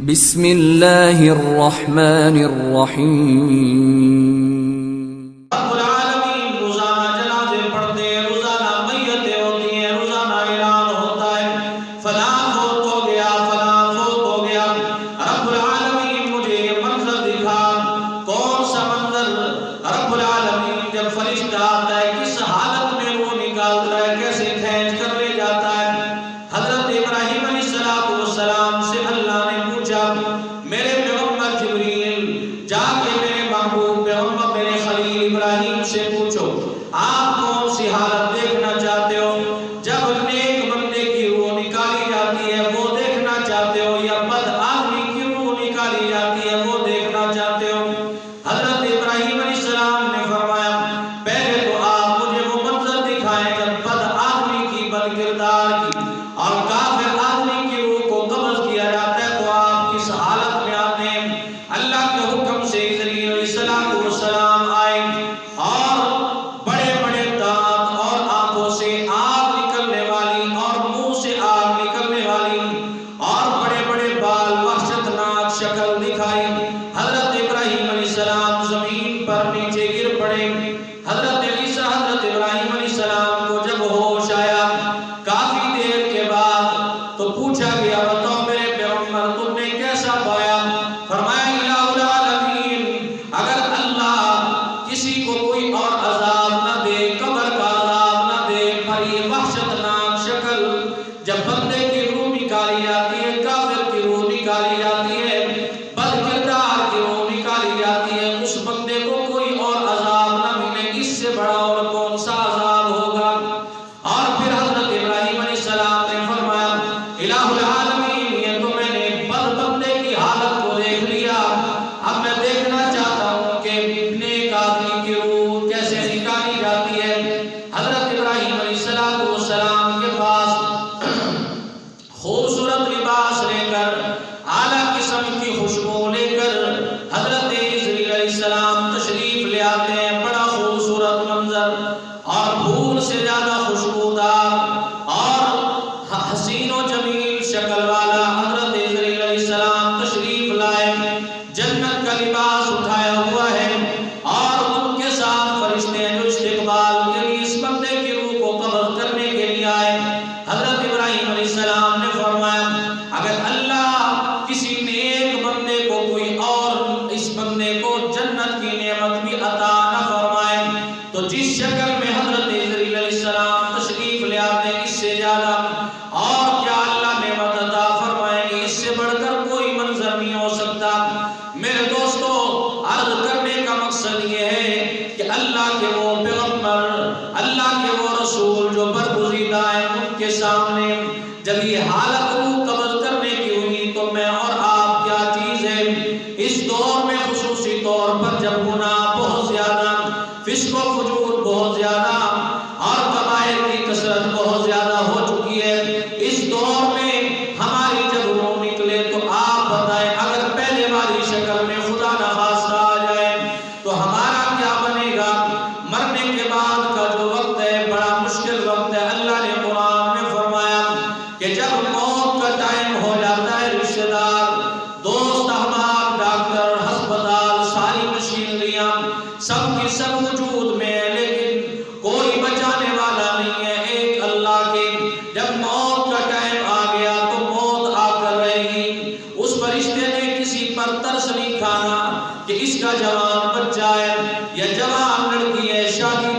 بسم اللہ الرحمن الرحیم۔ رب العالمین روزانہ جنازے پڑھتے ہیں، روزانہ میتیں ہوتی ہیں، روزانہ اعلان ہوتا ہے فلاں فوت ہو گیا، فلاں فوت ہو گیا۔ رب العالمین مجھے یہ منظر دکھا، کون سا منظر؟ رب العالمین جب فرشتہ آتا ہے کس حالت میں روح نکالتا ہے، کیسے کھینچ کر لے جاتا ہے۔ حضرت ابراہیم علیہ السلام سے اللہ نے پوچھا، میرے پیغمبر جبریل جا کے میرے محبوب پیغمبر میرے خلیل ابراہیم سے پوچھو آپ کون سی حالت دیکھنا چاہتے ہو؟ جب نیک بندے کی روح نکالی جاتی ہے وہ دیکھنا چاہتے ہو، یا بد آدمی کی روح نکالی جاتی ہے وہ دیکھنا چاہتے ہو؟ حضرت ابراہیم علیہ السلام نے فرمایا پہلے تو آپ مجھے وہ منظر دکھائیں جب بد آدمی کی، بد کردار کی اور کافر آدمی کی روح کو قبض کیا جاتا ہے تو آپ کس حالت میں آتے ہیں؟ اللہ کے حکم سے اسرائیل علیہ السلام آئے اور بڑے بڑے دانت اور آنکھوں سے آگ نکلنے والی اور منہ سے آگ نکلنے والی اور بڑے بڑے بال، وحشتناک شکل دکھائی۔ حضرت ابراہیم علیہ السلام زمین پر نیچے گر پڑے۔ حضرت ابراہیم علیہ السلام کو جب ہوش آیا کافی دیر کے بعد تو پوچھا گیا بتاؤ میرے پیغمبر تم نے کیسا پایا؟ فرمایا الہ العالمین اگر اللہ کسی کو کوئی اور عذاب نہ دے، قبر کا عذاب نہ دے، پر یہ وحشتناک شکل جب بندے کی روح نکالی جاتی ہے، کافر کی روح نکالی جاتی ہے، بد کردار کی روح نکالی جاتی ہے، اس بندے کو کوئی اور عذاب نہ ملے، اس سے بڑا اور کون سا عذاب ہوگا؟ اور پھر حضرت ابراہیم علیہ السلام نے فرمایا الہ العالمین یہ تو میں نے بد بندے کی حالت کو دیکھ لیا، اب میں دیکھنا چاہتا ہوں کہ نیک آدمی کی روح کیسے نکالی جاتی ہے۔ حضرت ابراہیم علیہ السلام کے پاس خوبصورت لباس لے کر، اعلیٰ قسم کی خوشبو لے کر حضرت اسرائیل علیہ السلام تشریف لے آتے ہیں۔ بڑا خوبصورت منظر اور پھول سے زیادہ خوشبودار اور حسین و جمیل شکل والا حضرت اسرائیل علیہ السلام تشریف لائے، جنت کا لباس اٹھایا ہوا ہے اور ان کے ساتھ فرشتے ہیں جو استقبال کے لیے اس بندے کی روح کو قبض کرنے کے لیے آئے۔ حضرت ابراہیم علیہ السلام نے فرمایا اگر اللہ کسی نیک بندے کو کوئی اور اس بندے کو جنت کی نعمت بھی عطا نہ فرمائے تو جس شکل میں حضرت اسرائیل علیہ السلام تشریف لے آتے ہیں اس سے زیادہ اور کیا اللہ نعمت عطا فرمائیں گے؟ اس سے بڑھ کر کوئی منظر نہیں ہو سکتا۔ میرے دوستو عرض کرنے کا مقصد یہ ہے کہ اللہ کے وہ پیغمبر، اللہ کے وہ رسول جو برگزیدہ ہیں، ان کے سامنے جب یہ حالت روح قبض کرنے کی ہوئی تو میں اور آپ کیا چیز ہے؟ اس دور میں خصوصی طور پر جب گناہ بہت زیادہ، فسق و فجور بہت زیادہ اور کبائر کی کثرت بہت زیادہ ہو چکی ہے، اس دور میں ہماری جب روح نکلے تو آپ بتائیں اگر پہلے والی شکل میں خدا نخواستہ آ جائے تو ہمارا کیا بنے گا؟ مرنے کے بعد کا جو وقت ہے بڑا مشکل وقت ہے۔ اللہ نے قرآن میں فرمایا کہ جب موت کا ٹائم ہو جاتا ہے، رشتہ دار، دوست، احباب، ڈاکٹر، ہسپتال، ساری مشینریاں سب کی سب وجود میں ہے لیکن کوئی بچانے والا نہیں ہے ایک اللہ کے۔ جب موت کا ٹائم آ گیا تو موت آ کر رہے گی، اس فرشتے نے کسی پر ترس نہیں کھانا کہ اس کا جوان بچہ ہے یا جوان لڑکی ہے، شادی